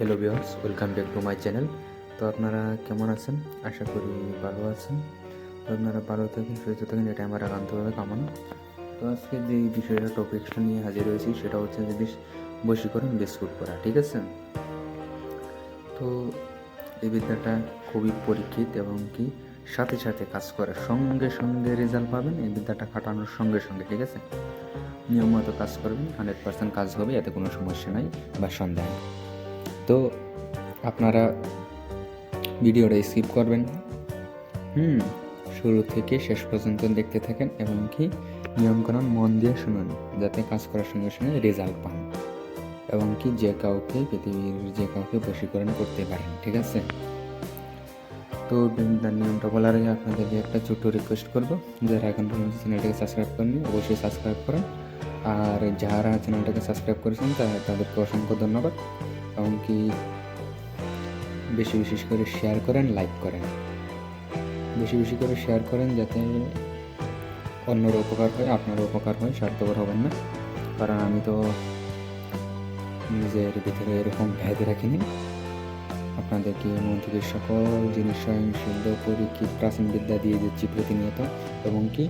Hello viewers, welcome back to my channel. তো আপনারা কেমন আছেন? আশা করি ভালো আছেন। তো আপনারা ভালো থাকেন, সুস্থ থাকেন, এটা আমার একান্তভাবে কামনা। তো আজকে যে বিষয়টা টপিকটা নিয়ে হাজির হয়েছি সেটা হচ্ছে যদি বশীকরণ বিস্কুট করা, ঠিক আছে? তো এই বিদ্যাটা খুবই পরীক্ষিত এবং কি সাথে সাথে কাজ করে, সঙ্গে সঙ্গে রেজাল্ট পাবেন এই বিদ্যাটা খাটানোর সঙ্গে সঙ্গে, ঠিক আছে? নিয়মিত কাজ করবেন, 100% কাজ হবে, এতে কোনো সমস্যা নাই বা সন্দেহ নেই। তো আপনারা ভিডিওটা স্কিপ করবেন না, শুরু থেকে শেষ পর্যন্ত দেখতে থাকেন এবং কি নিয়মকানুন মন দিয়ে শুনুন, যাতে কাজ করার সঙ্গে সঙ্গে রেজাল্ট পান এবং কি পৃথিবীর যে কাউকে বশীকরণ করতে পারেন, ঠিক আছে? তো তার নিয়মটা বলার আগে আপনাদেরকে একটা ছোট্ট রিকোয়েস্ট করবো, যারা এখন পর্যন্ত চ্যানেলটাকে সাবস্ক্রাইব করেননি অবশ্যই সাবস্ক্রাইব করেন, আর যারা চ্যানেলটাকে সাবস্ক্রাইব করেছেন তাদেরকে অসংখ্য ধন্যবাদ এবং কি বেশি বেশি করে শেয়ার করেন, লাইক করেন, বেশি বেশি করে শেয়ার করেন, যাতে অন্যের উপকার হয়, আপনারও উপকার হয়, স্বার্থপর হবেন না। কারণ আমি তো নিজের ভিতরে এরকম ভেদ রাখিনি, আপনাদেরকে মন থেকে সকল জিনিস স্বয়ংসিদ্ধ পরীক্ষিত প্রাচীন বিদ্যা দিয়ে দিচ্ছি প্রতিনিয়ত এবং কি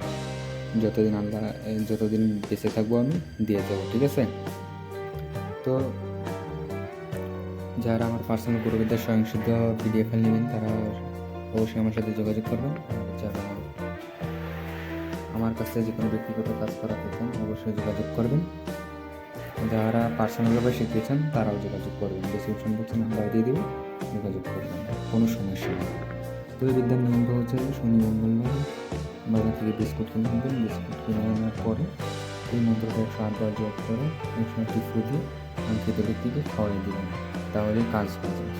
যতদিন বেঁচে থাকবো আমি দিয়ে যাবো, ঠিক আছে? তো যারা আমার পার্সোনাল গুরুবিদ্যা স্বয়ংসিদ্ধ পিডিএফ ফাইল নেবেন তারা অবশ্যই আমার সাথে যোগাযোগ করবেন, আর যারা আমার কাছে যে কোনো ব্যক্তিগত কাজ করাতে চান অবশ্যই যোগাযোগ করবেন, যারা পার্সোনালভাবে শিখতে চান তারাও যোগাযোগ করবেন, ডিসক্রিপশন বক্সে নাম্বার দিয়ে দেবো, যোগাযোগ করবেন, কোনো সমস্যা নেই। তো এই বিদ্যার নিয়মটা হচ্ছে শনি মঙ্গলবার বাজার থেকে বিস্কুট কিনে আনবেন, বিস্কুট কিনে আনার পরে এই মন্ত্রটা 108 বার জপ করে 108টি ফু দিয়ে অঙ্কিত ব্যক্তিকে খাওয়াই দেবেন, তাহলে কাজ হয়ে যাবে।